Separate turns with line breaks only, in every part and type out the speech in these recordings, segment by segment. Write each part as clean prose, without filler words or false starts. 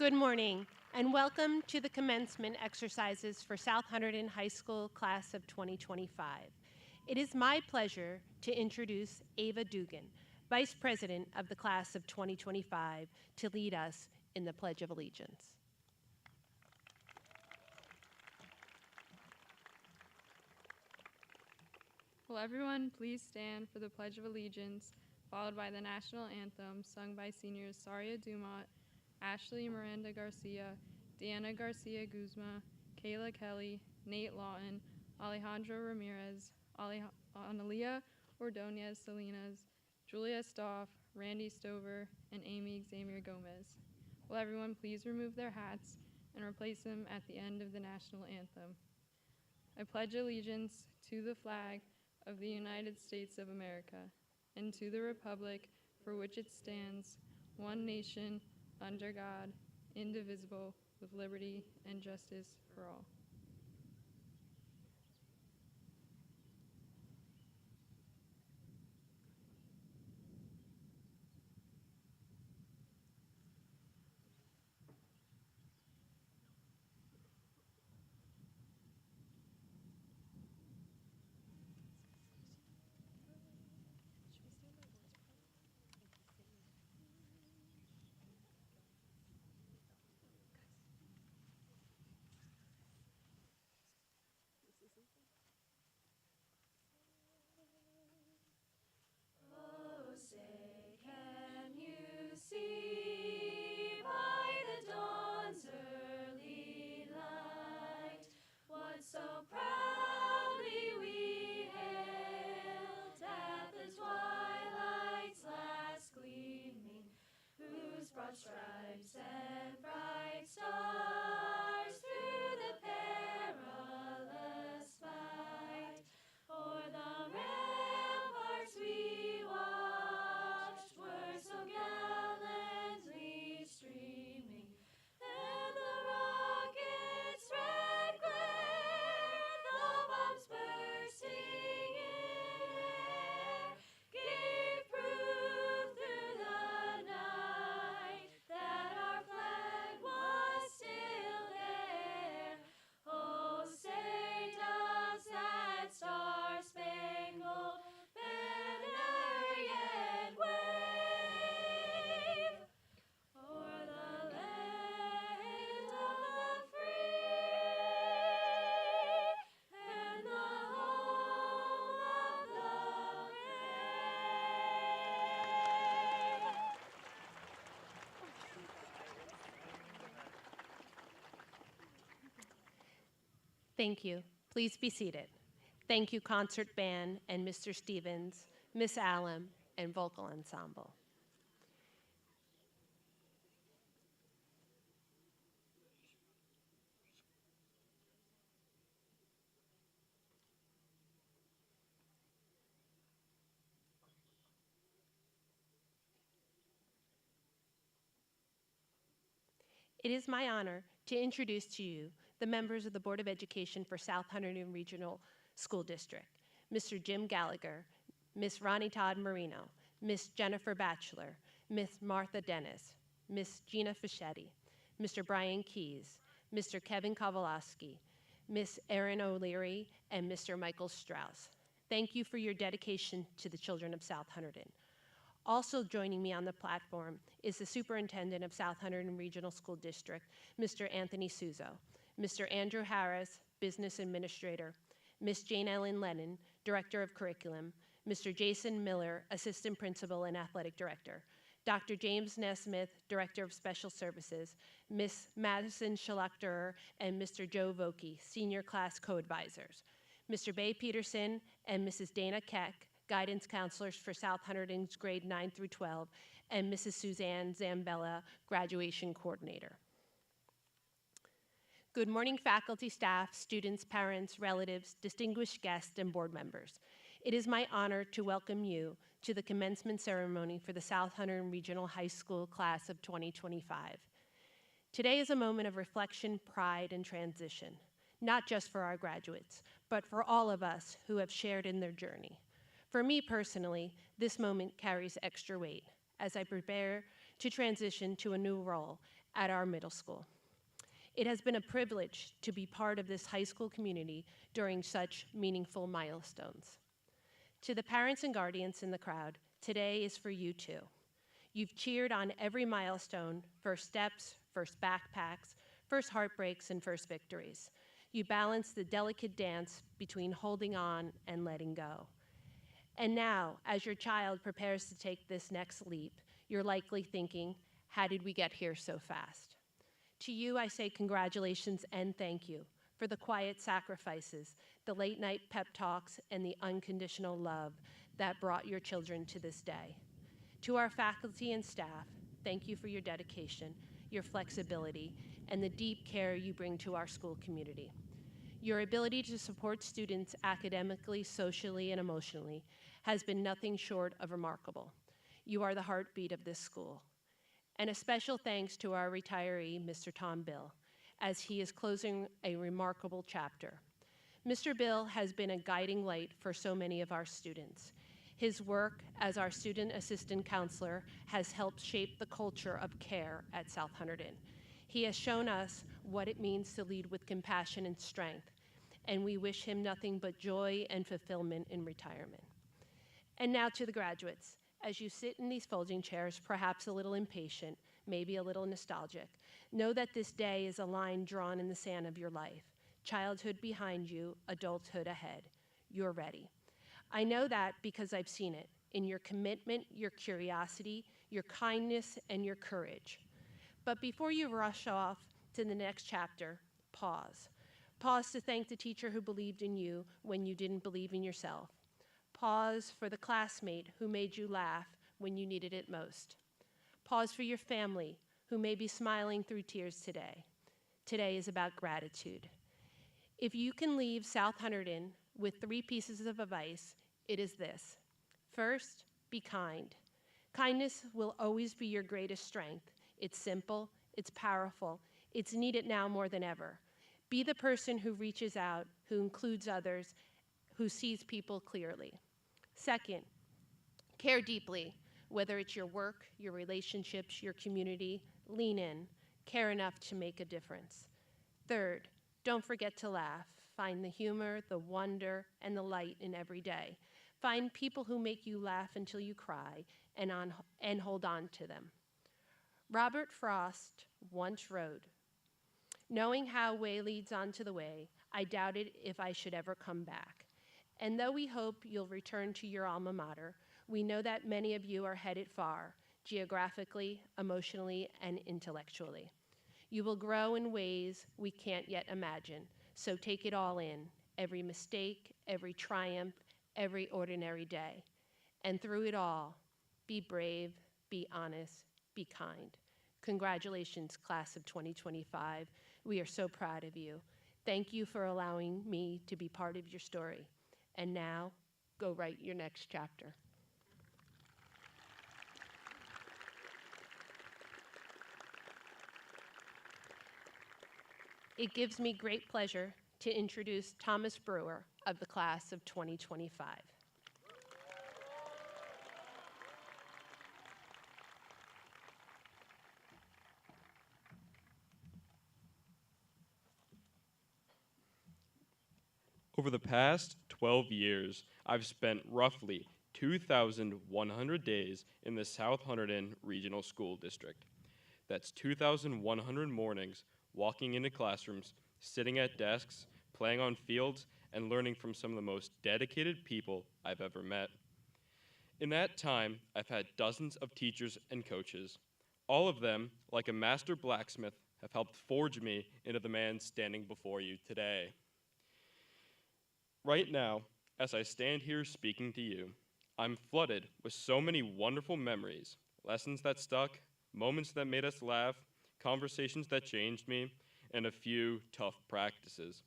Good morning, and welcome to the commencement exercises for South Hunterdon High School class of 2025. It is my pleasure to introduce Ava Dugan, Vice President of the class of 2025, to lead us in the Pledge of Allegiance.
Will everyone please stand for the Pledge of Allegiance, followed by the national anthem sung by seniors Saria Dumont, Ashley Miranda Garcia, Deanna Garcia Guzma, Kayla Kelly, Nate Lawton, Alejandro Ramirez, Analia Ordonez Salinas, Julia Stoff, Randy Stover, and Amy Xavier Gomez. Will everyone please remove their hats and replace them at the end of the national anthem? I pledge allegiance to the flag of the United States of America, and to the republic for which it stands, one nation, under God, indivisible, with liberty and justice for all.
Oh, say, can you see by the dawn's early light what so proudly we hailed at the twilight's last gleaming, whose broad stripes and bright stars through the perilous fight o'er the ramparts we watched were so gallantly streaming, and the rocket's red glare, the bombs bursting in air, gave proof through the night that our flag was still there. Oh, say does that star-spangled banner yet wave o'er the land of the free and the home of the brave?
Thank you. Please be seated. Thank you, concert band and Mr. Stevens, Miss Allen, and vocal ensemble. It is my honor to introduce to you the members of the Board of Education for South Hunterdon Regional School District, Mr. Jim Gallagher, Miss Ronnie Todd Marino, Miss Jennifer Batchelor, Miss Martha Dennis, Miss Gina Fischetti, Mr. Brian Keys, Mr. Kevin Kowalowski, Miss Erin O'Leary, and Mr. Michael Strauss. Thank you for your dedication to the children of South Hunterdon. Also joining me on the platform is the Superintendent of South Hunterdon Regional School District, Mr. Anthony Suzo, Mr. Andrew Harris, Business Administrator, Ms. Jane Ellen Lennon, Director of Curriculum, Mr. Jason Miller, Assistant Principal and Athletic Director, Dr. James Nesmith, Director of Special Services, Ms. Madison Schlachterer, and Mr. Joe Vokey, Senior Class Co-Advisors, Mr. Bay Peterson and Mrs. Dana Keck, Guidance Counselors for South Hunterdon's grade 9 through 12, and Mrs. Suzanne Zambella, Graduation Coordinator. Good morning, faculty, staff, students, parents, relatives, distinguished guests, and board members. It is my honor to welcome you to the commencement ceremony for the South Hunterdon Regional High School class of 2025. Today is a moment of reflection, pride, and transition, not just for our graduates, but for all of us who have shared in their journey. For me personally, this moment carries extra weight as I prepare to transition to a new role at our middle school. It has been a privilege to be part of this high school community during such meaningful milestones. To the parents and guardians in the crowd, today is for you too. You've cheered on every milestone, first steps, first backpacks, first heartbreaks, and first victories. You balance the delicate dance between holding on and letting go. And now, as your child prepares to take this next leap, you're likely thinking, how did we get here so fast? To you, I say congratulations and thank you for the quiet sacrifices, the late night pep talks, and the unconditional love that brought your children to this day. To our faculty and staff, thank you for your dedication, your flexibility, and the deep care you bring to our school community. Your ability to support students academically, socially, and emotionally has been nothing short of remarkable. You are the heartbeat of this school. And a special thanks to our retiree, Mr. Tom Bill, as he is closing a remarkable chapter. Mr. Bill has been a guiding light for so many of our students. His work as our student assistant counselor has helped shape the culture of care at South Hunterdon. He has shown us what it means to lead with compassion and strength, and we wish him nothing but joy and fulfillment in retirement. And now to the graduates. As you sit in these folding chairs, perhaps a little impatient, maybe a little nostalgic, know that this day is a line drawn in the sand of your life. Childhood behind you, adulthood ahead. You're ready. I know that because I've seen it in your commitment, your curiosity, your kindness, and your courage. But before you rush off to the next chapter, pause. Pause to thank the teacher who believed in you when you didn't believe in yourself. Pause for the classmate who made you laugh when you needed it most. Pause for your family who may be smiling through tears today. Today is about gratitude. If you can leave South Hunterdon with 3 pieces of advice, it is this. First, be kind. Kindness will always be your greatest strength. It's simple, it's powerful, it's needed now more than ever. Be the person who reaches out, who includes others, who sees people clearly. Second, care deeply, whether it's your work, your relationships, your community, lean in, care enough to make a difference. Third, don't forget to laugh. Find the humor, the wonder, and the light in every day. Find people who make you laugh until you cry and hold on to them. Robert Frost once wrote, "Knowing how way leads on to the way, I doubted if I should ever come back. And though we hope you'll return to your alma mater, we know that many of you are headed far, geographically, emotionally, and intellectually. You will grow in ways we can't yet imagine, so take it all in, every mistake, every triumph, every ordinary day. And through it all, be brave, be honest, be kind. Congratulations, class of 2025. We are so proud of you. Thank you for allowing me to be part of your story. And now, go write your next chapter." It gives me great pleasure to introduce Thomas Brewer of the class of 2025.
Over the past 12 years, I've spent roughly 2,100 days in the South Hunterdon Regional School District. That's 2,100 mornings walking into classrooms, sitting at desks, playing on fields, and learning from some of the most dedicated people I've ever met. In that time, I've had dozens of teachers and coaches. All of them, like a master blacksmith, have helped forge me into the man standing before you today. Right now, as I stand here speaking to you, I'm flooded with so many wonderful memories, lessons that stuck, moments that made us laugh, conversations that changed me, and a few tough practices.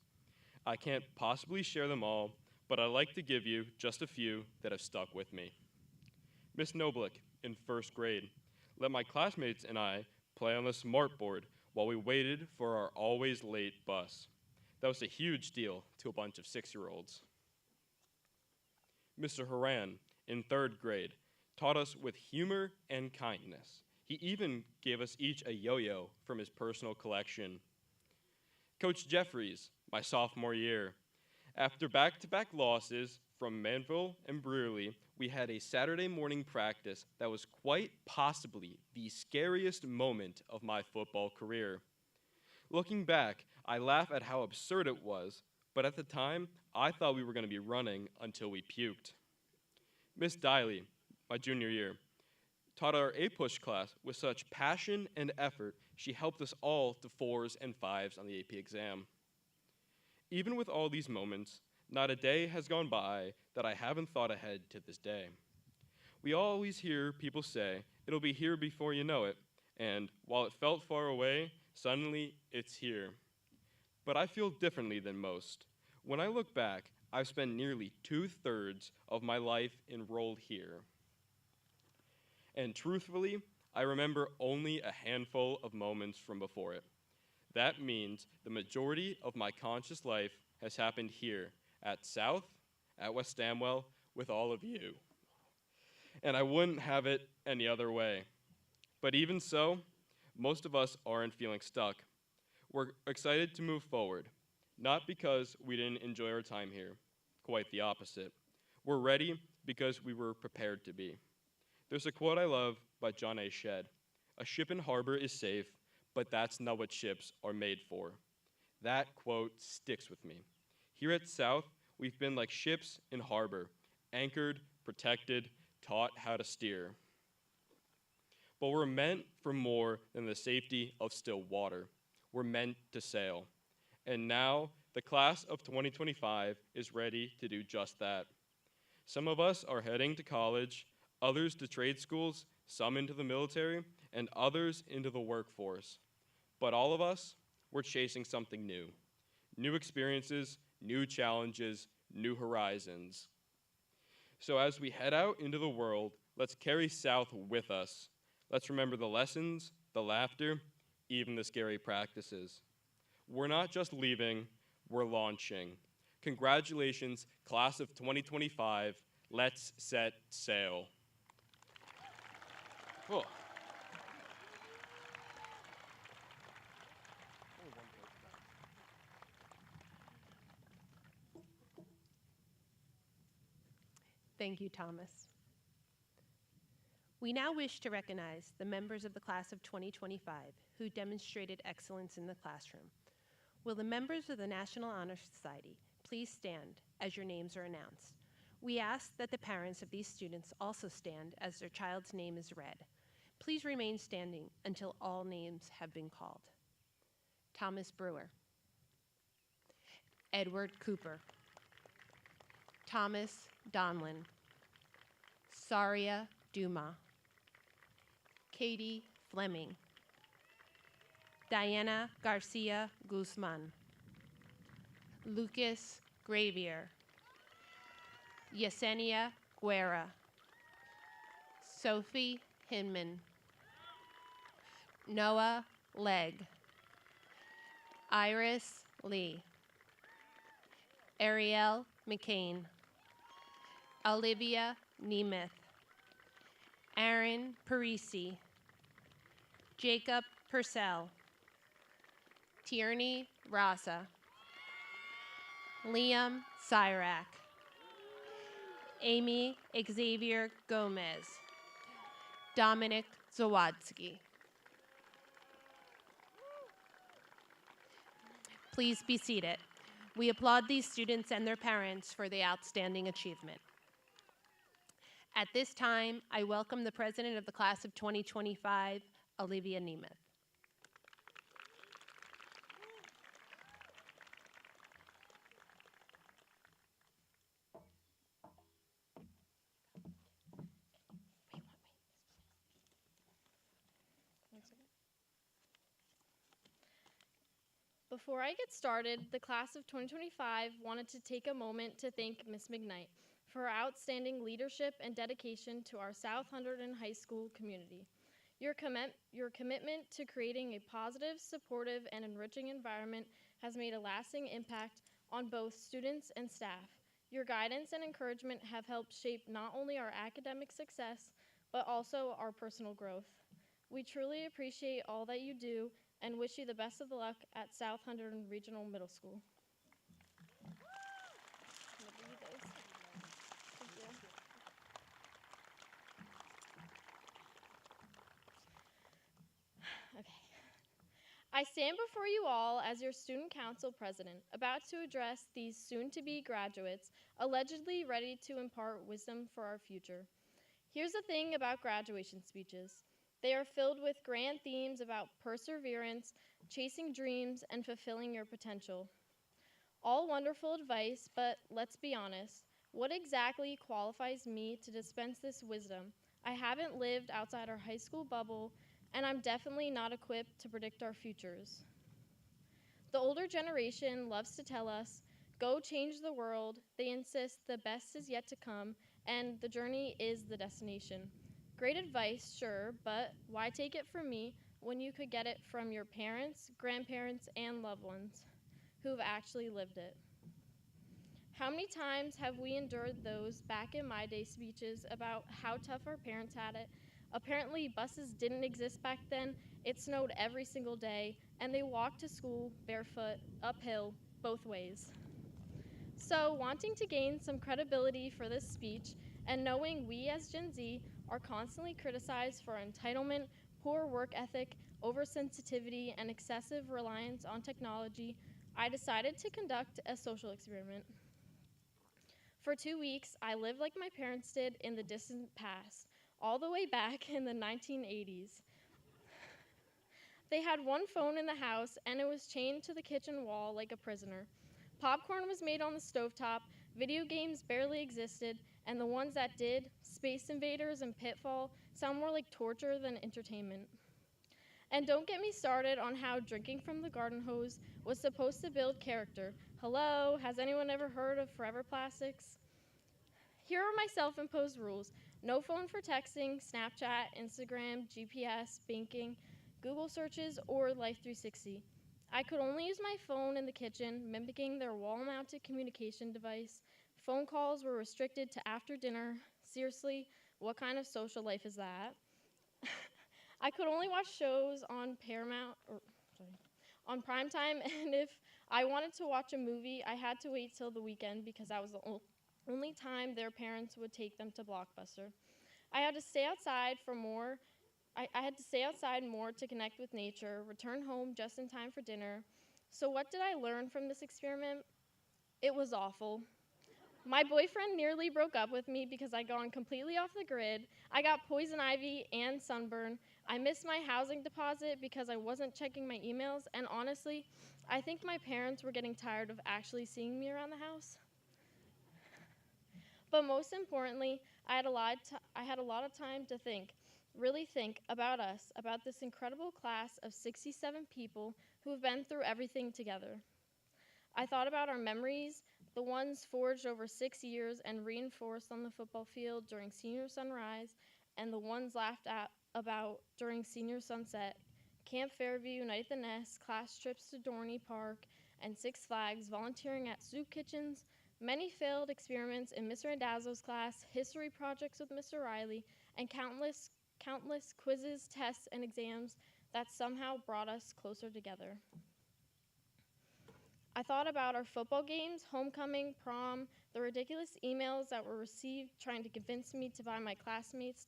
I can't possibly share them all, but I'd like to give you just a few that have stuck with me. Miss Noblick, in first grade, let my classmates and I play on the smartboard while we waited for our always late bus. That was a huge deal to a bunch of 6-year-olds. Mr. Haran, in third grade, taught us with humor and kindness. He even gave us each a yo-yo from his personal collection. Coach Jeffries, my sophomore year. After back-to-back losses from Manville and Brewerly, we had a Saturday morning practice that was quite possibly the scariest moment of my football career. Looking back, I laugh at how absurd it was, but at the time, I thought we were going to be running until we puked. Miss Diley, my junior year, taught our A-Push class with such passion and effort, she helped us all to 4s and 5s on the AP exam. Even with all these moments, not a day has gone by that I haven't thought ahead to this day. We always hear people say, it'll be here before you know it, and while it felt far away, suddenly it's here. But I feel differently than most. When I look back, I've spent nearly 2/3 of my life enrolled here. And truthfully, I remember only a handful of moments from before it. That means the majority of my conscious life has happened here at South, at West Amwell, with all of you. And I wouldn't have it any other way. But even so, most of us aren't feeling stuck. We're excited to move forward, not because we didn't enjoy our time here, quite the opposite. We're ready because we were prepared to be. There's a quote I love by John A. Shedd. A ship in harbor is safe, but that's not what ships are made for. That quote sticks with me. Here at South, we've been like ships in harbor, anchored, protected, taught how to steer. But we're meant for more than the safety of still water. We're meant to sail. And now, the class of 2025 is ready to do just that. Some of us are heading to college, others to trade schools, some into the military, and others into the workforce. But all of us, we're chasing something new. New experiences, new challenges, new horizons. So as we head out into the world, let's carry South with us. Let's remember the lessons, the laughter, even the scary practices. We're not just leaving, we're launching. Congratulations, class of 2025. Let's set sail. Cool.
Thank you, Thomas. We now wish to recognize the members of the class of 2025 who demonstrated excellence in the classroom. Will the members of the National Honor Society please stand as your names are announced? We ask that the parents of these students also stand as their child's name is read. Please remain standing until all names have been called. Thomas Brewer. Edward Cooper. Thomas Donlin. Saria Duma. Katie Fleming. Diana Garcia Guzman. Lucas Gravier. Yesenia Guerra. Sophie Hinman. Noah Legg. Iris Lee. Ariel McCain. Olivia Nemeth. Aaron Parisi. Jacob Purcell. Tierney Rasa. Liam Syrak. Amy Xavier Gomez. Dominic Zawadski. Please be seated. We applaud these students and their parents for the outstanding achievement. At this time, I welcome the president of the class of 2025, Olivia Nemeth.
Before I get started, the class of 2025 wanted to take a moment to thank Ms. McKnight for her outstanding leadership and dedication to our South Hunterdon High School community. Your commitment to creating a positive, supportive, and enriching environment has made a lasting impact on both students and staff. Your guidance and encouragement have helped shape not only our academic success, but also our personal growth. We truly appreciate all that you do and wish you the best of luck at South Hunterdon Regional Middle School. I'm gonna bring you those. Thank you. Okay. I stand before you all as your student council president, about to address these soon-to-be graduates, allegedly ready to impart wisdom for our future. Here's the thing about graduation speeches. They are filled with grand themes about perseverance, chasing dreams, and fulfilling your potential. All wonderful advice, but let's be honest. What exactly qualifies me to dispense this wisdom? I haven't lived outside our high school bubble, and I'm definitely not equipped to predict our futures. The older generation loves to tell us, go change the world. They insist the best is yet to come, and the journey is the destination. Great advice, sure, but why take it from me when you could get it from your parents, grandparents, and loved ones who've actually lived it? How many times have we endured those back in my day speeches about how tough our parents had it? Apparently buses didn't exist back then, it snowed every single day, and they walked to school barefoot, uphill, both ways. So, wanting to gain some credibility for this speech, and knowing we as Gen Z are constantly criticized for entitlement, poor work ethic, oversensitivity, and excessive reliance on technology, I decided to conduct a social experiment. For 2 weeks, I lived like my parents did in the distant past, all the way back in the 1980s. They had one phone in the house, and it was chained to the kitchen wall like a prisoner. Popcorn was made on the stovetop, video games barely existed, and the ones that did, Space Invaders and Pitfall, sound more like torture than entertainment. And don't get me started on how drinking from the garden hose was supposed to build character. Hello, has anyone ever heard of Forever Plastics? Here are my self-imposed rules. No phone for texting, Snapchat, Instagram, GPS, banking, Google searches, or Life 360. I could only use my phone in the kitchen, mimicking their wall-mounted communication device. Phone calls were restricted to after dinner. Seriously, what kind of social life is that? I could only watch shows on on primetime, and if I wanted to watch a movie, I had to wait till the weekend because that was the only time their parents would take them to Blockbuster. I had to stay outside for more. I had to stay outside more to connect with nature, return home just in time for dinner. So what did I learn from this experiment? It was awful. My boyfriend nearly broke up with me because I'd gone completely off the grid. I got poison ivy and sunburn. I missed my housing deposit because I wasn't checking my emails, and honestly, I think my parents were getting tired of actually seeing me around the house. But most importantly, I had a lot of time to really think about us, about this incredible class of 67 people who have been through everything together. I thought about our memories, the ones forged over 6 years and reinforced on the football field during senior sunrise, and the ones laughed at about during senior sunset, Camp Fairview, Night at the Nest, class trips to Dorney Park, and Six Flags, volunteering at soup kitchens, many failed experiments in Mr. Randazzo's class, history projects with Mr. Riley, and countless quizzes, tests, and exams that somehow brought us closer together. I thought about our football games, homecoming, prom, the ridiculous emails that were received trying to convince me to buy my classmates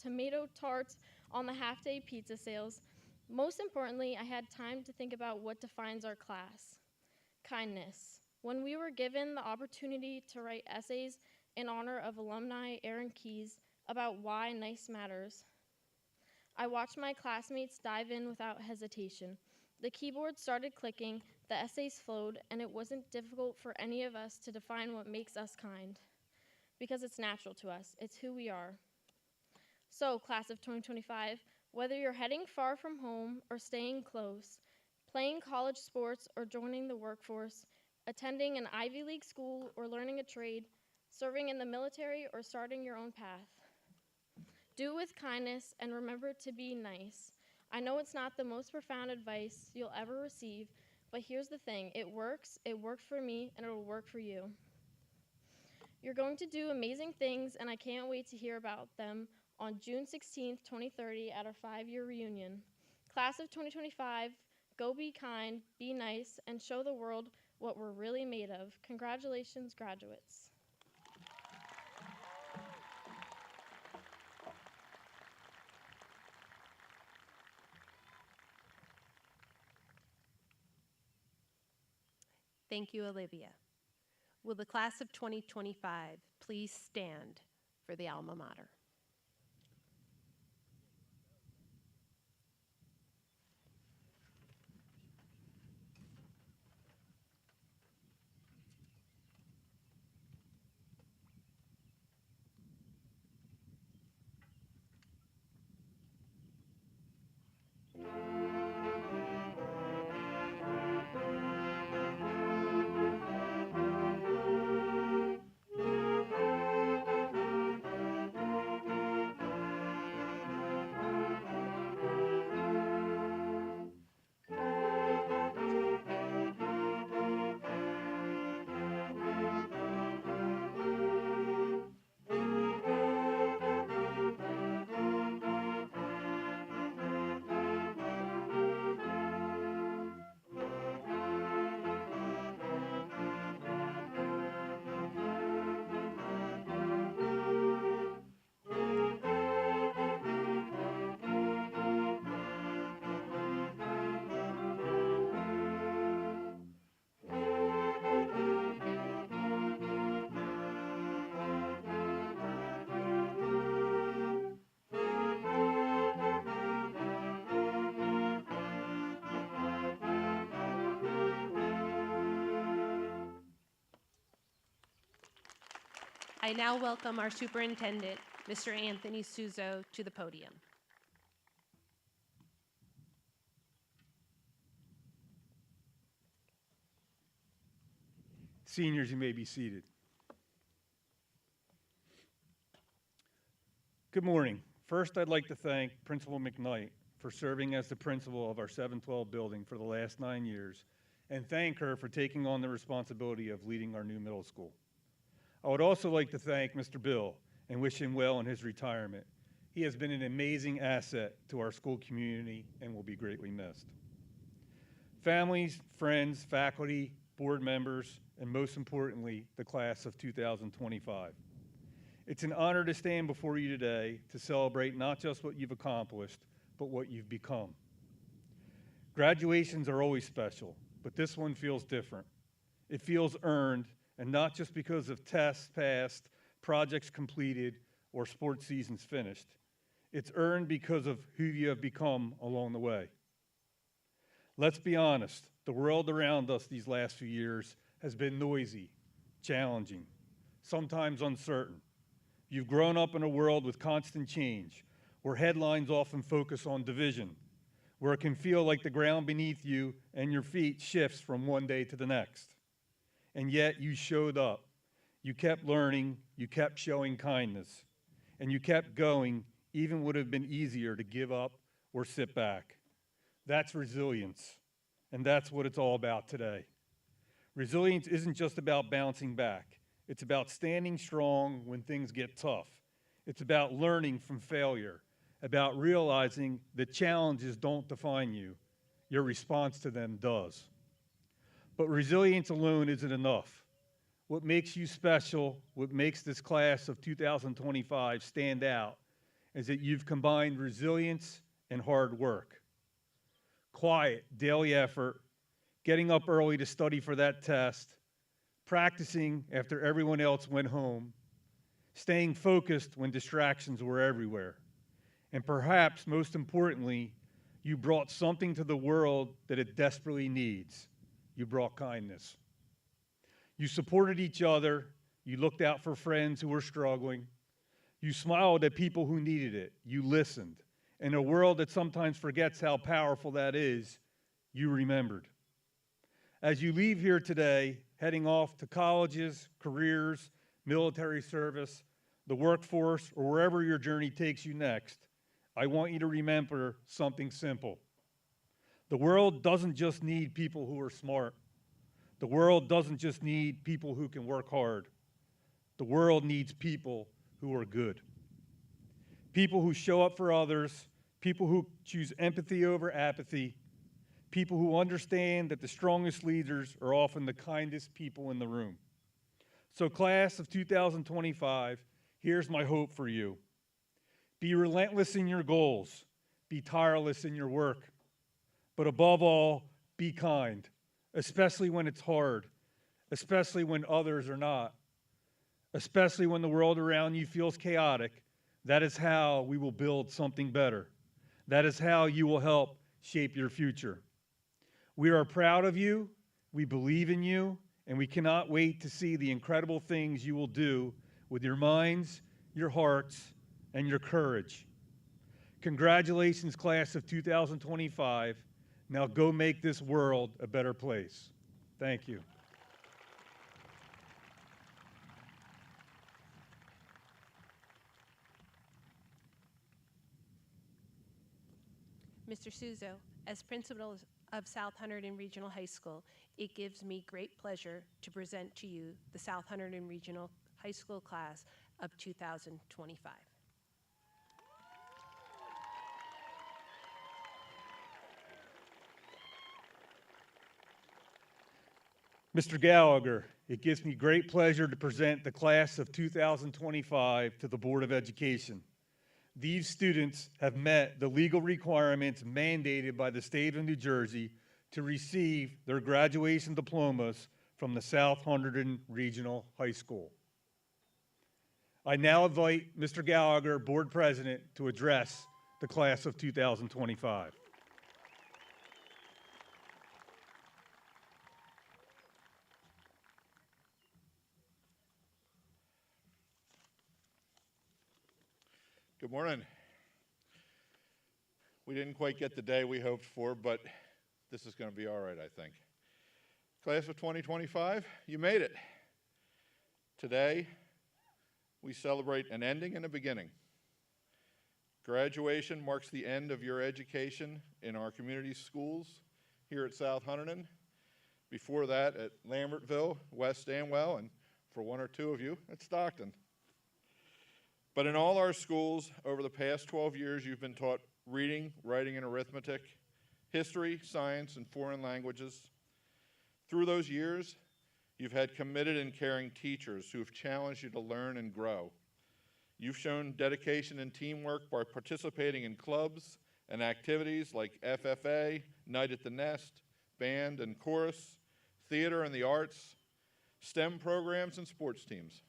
tomato tarts on the half-day pizza sales. Most importantly, I had time to think about what defines our class. Kindness. When we were given the opportunity to write essays in honor of alumni Aaron Keyes about why nice matters, I watched my classmates dive in without hesitation. The keyboard started clicking, the essays flowed, and it wasn't difficult for any of us to define what makes us kind, because it's natural to us. It's who we are. So, class of 2025, whether you're heading far from home or staying close, playing college sports or joining the workforce, attending an Ivy League school or learning a trade, serving in the military or starting your own path, do it with kindness and remember to be nice. I know it's not the most profound advice you'll ever receive, but here's the thing, it works, it worked for me, and it'll work for you. You're going to do amazing things, and I can't wait to hear about them on June 16th, 2030 at our 5-year reunion. Class of 2025, go be kind, be nice, and show the world what we're really made of. Congratulations, graduates.
Thank you, Olivia. Will the class of 2025 please stand for the alma mater? I now welcome our superintendent, Mr. Anthony Suzo, to the podium.
Seniors, you may be seated. Good morning. First, I'd like to thank Principal McKnight for serving as the principal of our 712 building for the last 9 years, and thank her for taking on the responsibility of leading our new middle school. I would also like to thank Mr. Bill and wish him well in his retirement. He has been an amazing asset to our school community and will be greatly missed. Families, friends, faculty, board members, and most importantly, the class of 2025. It's an honor to stand before you today to celebrate not just what you've accomplished, but what you've become. Graduations are always special, but this one feels different. It feels earned, and not just because of tests passed, projects completed, or sports seasons finished. It's earned because of who you have become along the way. Let's be honest, the world around us these last few years has been noisy, challenging, sometimes uncertain. You've grown up in a world with constant change, where headlines often focus on division, where it can feel like the ground beneath you and your feet shifts from one day to the next. And yet you showed up. You kept learning, you kept showing kindness, and you kept going even would have been easier to give up or sit back. That's resilience, and that's what it's all about today. Resilience isn't just about bouncing back. It's about standing strong when things get tough. It's about learning from failure, about realizing that challenges don't define you. Your response to them does. But resilience alone isn't enough. What makes you special, what makes this class of 2025 stand out, is that you've combined resilience and hard work. Quiet, daily effort, getting up early to study for that test, practicing after everyone else went home, staying focused when distractions were everywhere. And perhaps most importantly, you brought something to the world that it desperately needs. You brought kindness. You supported each other. You looked out for friends who were struggling. You smiled at people who needed it. You listened. In a world that sometimes forgets how powerful that is, you remembered. As you leave here today, heading off to colleges, careers, military service, the workforce, or wherever your journey takes you next, I want you to remember something simple. The world doesn't just need people who are smart. The world doesn't just need people who can work hard. The world needs people who are good. people who show up for others, people who choose empathy over apathy, people who understand that the strongest leaders are often the kindest people in the room. So class of 2025, here's my hope for you. Be relentless in your goals. Be tireless in your work. But above all, be kind, especially when it's hard, especially when others are not, especially when the world around you feels chaotic. That is how we will build something better. That is how you will help shape your future. We are proud of you, we believe in you, and we cannot wait to see the incredible things you will do with your minds, your hearts, and your courage. Congratulations, class of 2025. Now go make this world a better place. Thank you.
Mr. Suzo, as principal of South Hunterdon Regional High School, it gives me great pleasure to present to you the South Hunterdon Regional High School class of 2025.
Mr. Gallagher, it gives me great pleasure to present the class of 2025 to the Board of Education. These students have met the legal requirements mandated by the state of New Jersey to receive their graduation diplomas from the South Hunterdon Regional High School. I now invite Mr. Gallagher, Board President, to address the class of 2025.
Good morning. We didn't quite get the day we hoped for, but this is going to be all right, I think. Class of 2025, you made it. Today, we celebrate an ending and a beginning. Graduation marks the end of your education in our community schools here at South Hunterdon. Before that, at Lambertville, West Stanwell, and for one or two of you, at Stockton. But in all our schools, over the past 12 years, you've been taught reading, writing, and arithmetic, history, science, and foreign languages. Through those years, you've had committed and caring teachers who have challenged you to learn and grow. You've shown dedication and teamwork by participating in clubs and activities like FFA, Night at the Nest, band and chorus, theater and the arts, STEM programs, and sports teams.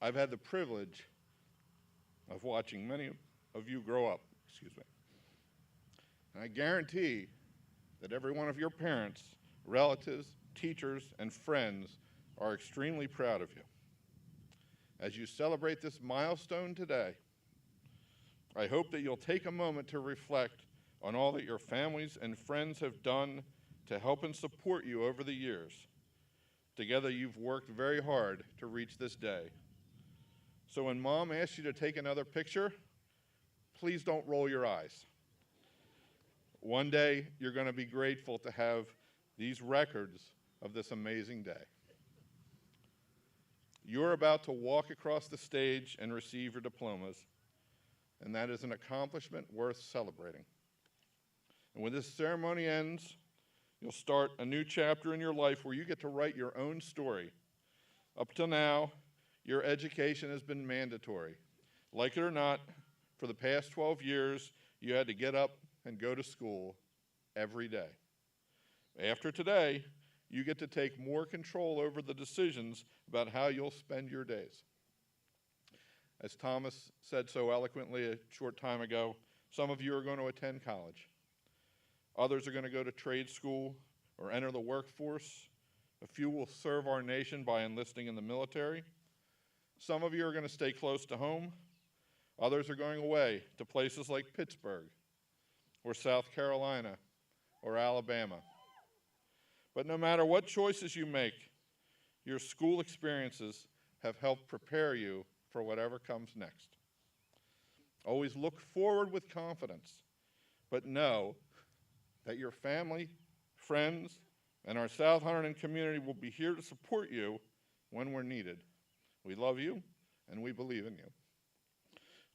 I've had the privilege of watching many of you grow up, And I guarantee that every one of your parents, relatives, teachers, and friends are extremely proud of you. As you celebrate this milestone today, I hope that you'll take a moment to reflect on all that your families and friends have done to help and support you over the years. Together, you've worked very hard to reach this day. So when Mom asks you to take another picture, please don't roll your eyes. One day, you're going to be grateful to have these records of this amazing day. You're about to walk across the stage and receive your diplomas, and that is an accomplishment worth celebrating. And when this ceremony ends, you'll start a new chapter in your life where you get to write your own story. Up till now, your education has been mandatory. Like it or not, for the past 12 years, you had to get up and go to school every day. After today, you get to take more control over the decisions about how you'll spend your days. As Thomas said so eloquently a short time ago, some of you are going to attend college. Others are going to go to trade school or enter the workforce. A few will serve our nation by enlisting in the military. Some of you are going to stay close to home. Others are going away to places like Pittsburgh or South Carolina or Alabama. But no matter what choices you make, your school experiences have helped prepare you for whatever comes next. Always look forward with confidence, but know that your family, friends, and our South Hunterdon community will be here to support you when we're needed. We love you, and we believe in you.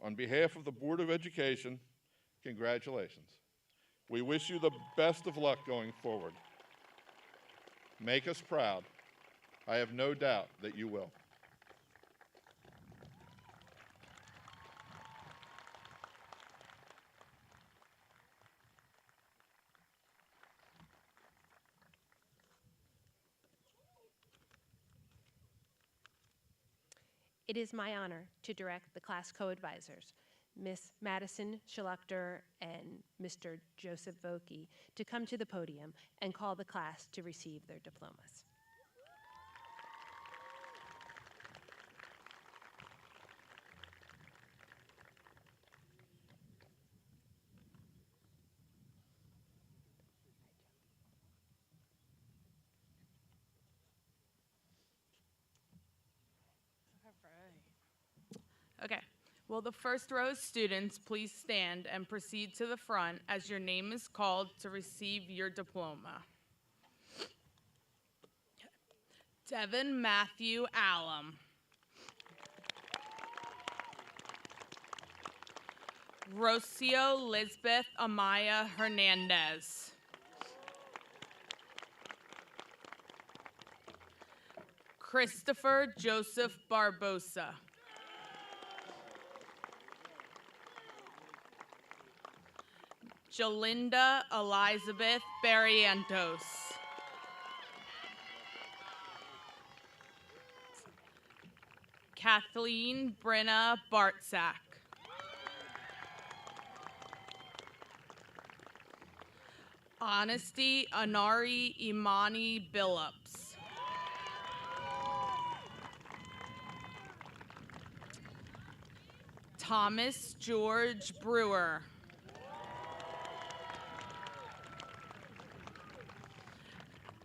On behalf of the Board of Education, congratulations. We wish you the best of luck going forward. Make us proud. I have no doubt that you will.
It is my honor to direct the class co-advisors, Ms. Madison Schluchter and Mr. Joseph Vokey, to come to the podium and call the class to receive their diplomas.
Okay. Will the first row of students please stand and proceed to the front as your name is called to receive your diploma? Devin Matthew Allum. Rocio Lisbeth Amaya Hernandez. Christopher Joseph Barbosa. Jalinda Elizabeth Barrientos. Kathleen Brenna Bartsack. Honesty Anari Imani Billups. Thomas George Brewer.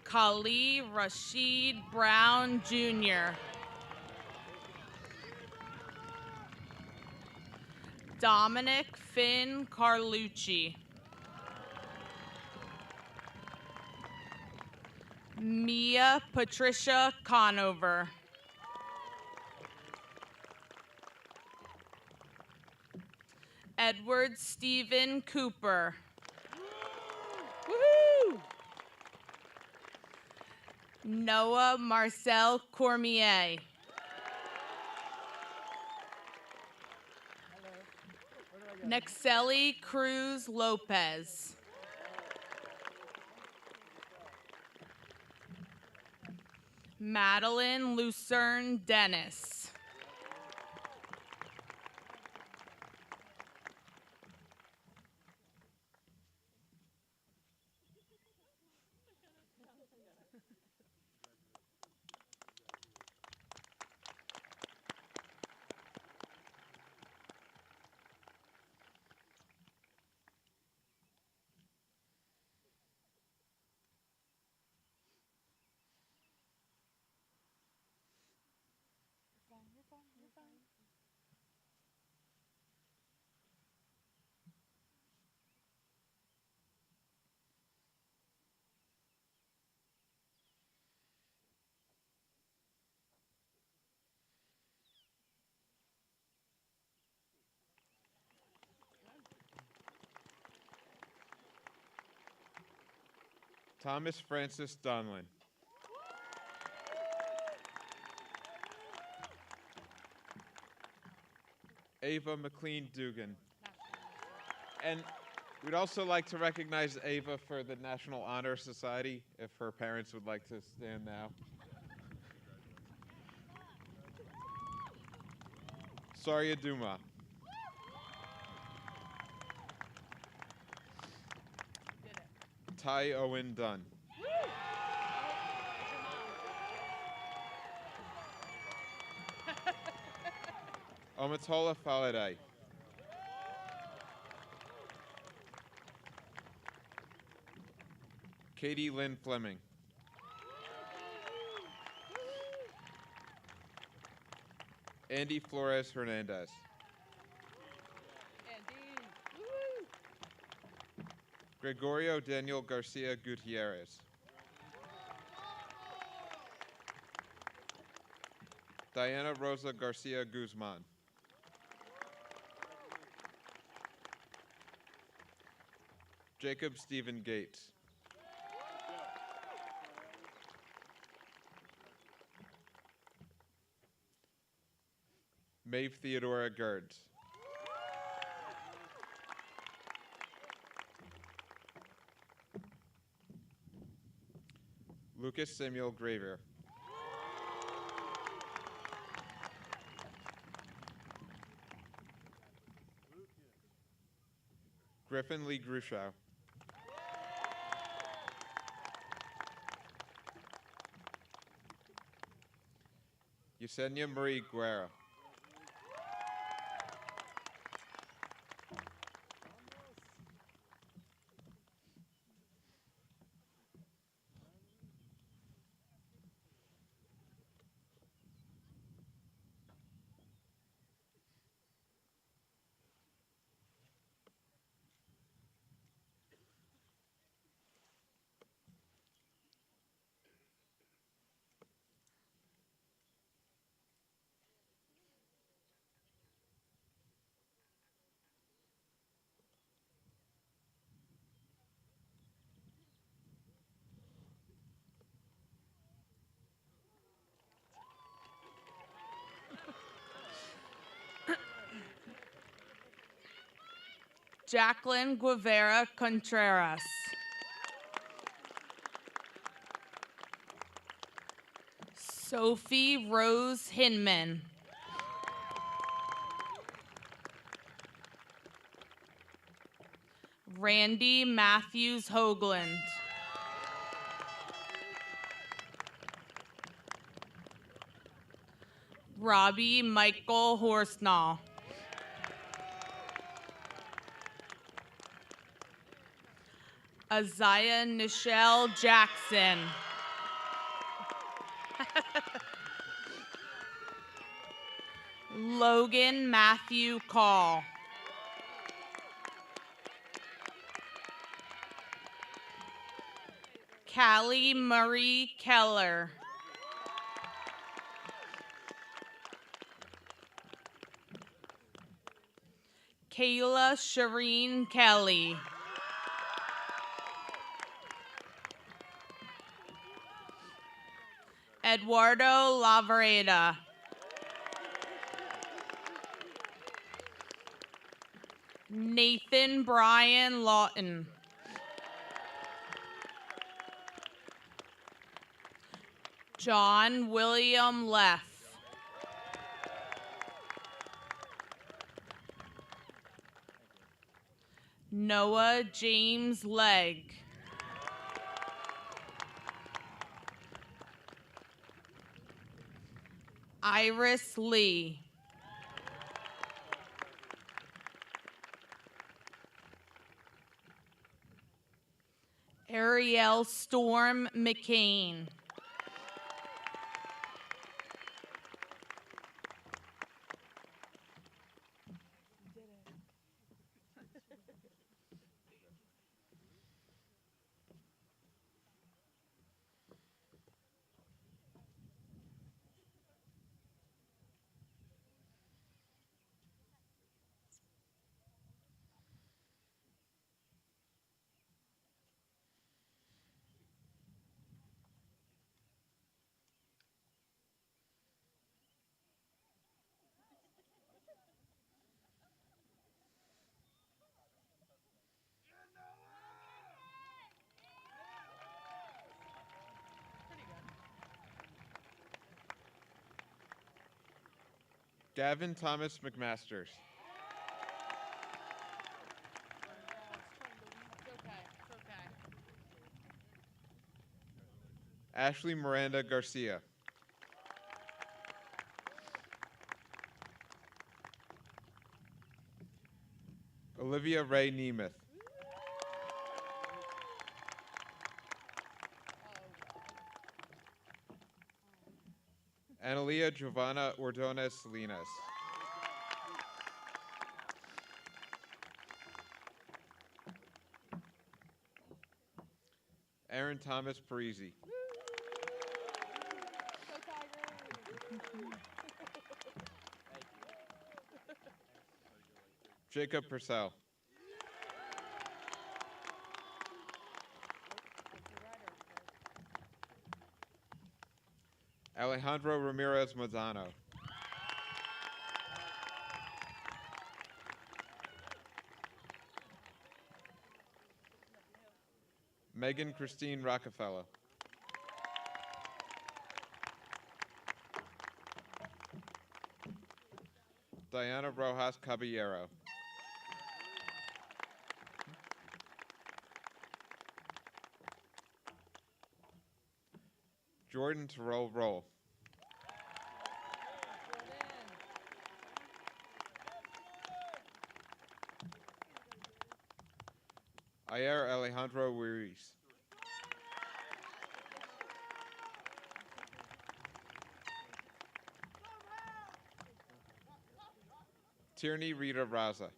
Kali Rashid Brown Jr. Dominic Finn Carlucci. Mia Patricia Conover. Edward Stephen Cooper. Woohoo! Noah Marcel Cormier. Nexeli Cruz Lopez. Madeline Lucerne Dennis.
Thomas Francis Donlin. Ava McLean Dugan. And we'd also like to recognize Ava for the National Honor Society, if her parents would like to stand now. Saria Duma. Ty Owen Dunn. Omatola Faladay. Katie Lynn Fleming. Andy Flores Hernandez. Gregorio Daniel Garcia Gutierrez. Diana Rosa Garcia Guzman. Jacob Stephen Gates. Maeve Theodora Gerds. Lucas Samuel Graver. Griffin Lee Grushow. Yesenia Marie Guerra.
Jacqueline Guevara Contreras. Sophie Rose Hinman. Randy Matthews Hoagland. Robbie Michael Horsnall. Isaiah Nichelle Jackson. Logan Matthew Call. Callie Marie Keller. Kayla Shireen Kelly. Eduardo Lavareda. Nathan Brian Lawton. John William Leff. Noah James Legg. Iris Lee. Ariel Storm McCain.
Gavin Thomas McMasters. Ashley Miranda Garcia. Olivia Ray Nemeth. Analia Giovanna Ordonez Salinas. Aaron Thomas Parisi. Jacob Purcell. Alejandro Ramirez Mazzano. Megan Christine Rockefeller. Diana Rojas Caballero. Jordan Terrell Roll. Ayer Alejandro Ruiz. Tierney Rita Raza.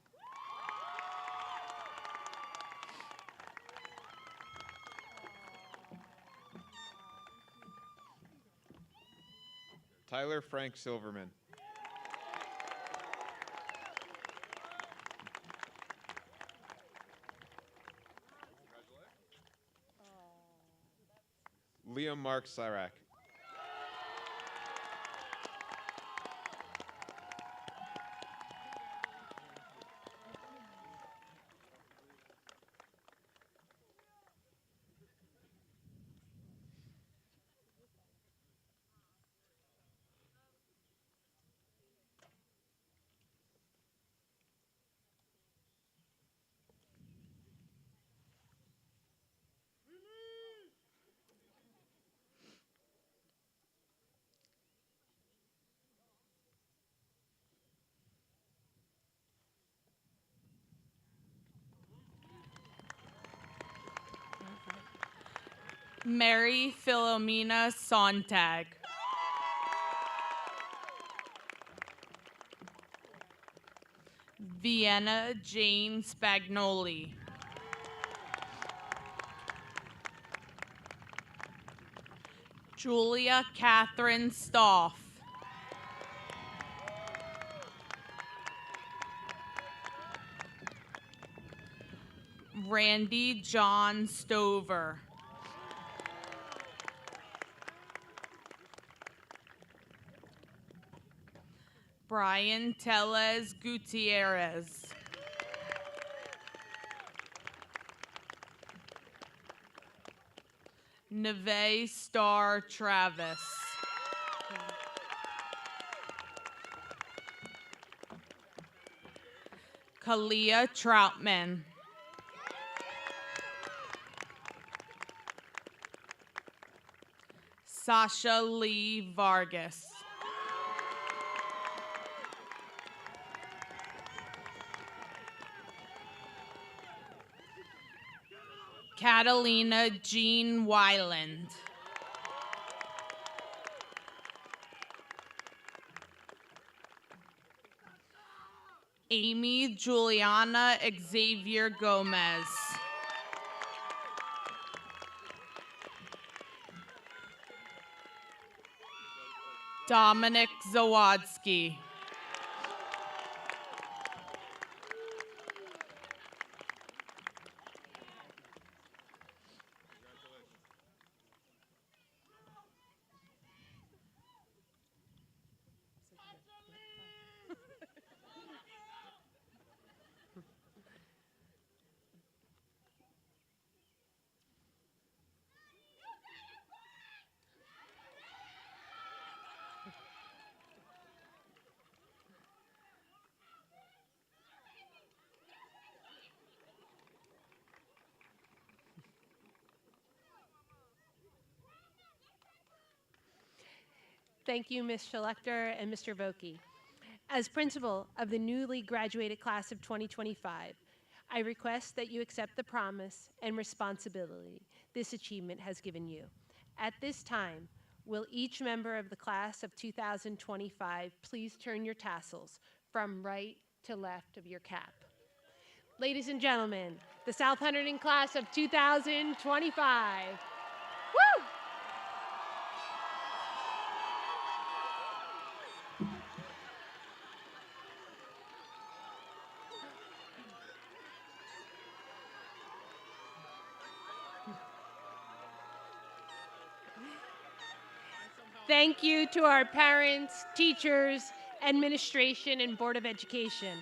Tyler Frank Silverman. Liam Mark Syrak.
Mary Philomena Sontag. Vienna Jane Spagnoli. Julia Catherine Stoff. Randy John Stover. Brian Tellez Gutierrez. Neve Star Travis. Kalia Troutman. Sasha Lee Vargas. Catalina Jean Weiland. Amy Juliana Xavier Gomez. Dominic Zawadski.
Thank you, Ms. Schlechter and Mr. Vokey. As principal of the newly graduated class of 2025, I request that you accept the promise and responsibility this achievement has given you. At this time, will each member of the class of 2025 please turn your tassels from right to left of your cap. Ladies and gentlemen, the South Hunterdon class of 2025. Woo! Thank you to our parents, teachers, administration, and Board of Education.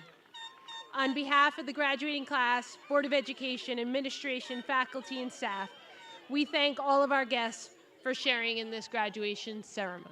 On behalf of the graduating class, Board of Education, administration, faculty, and staff, we thank all of our guests for sharing in this graduation ceremony.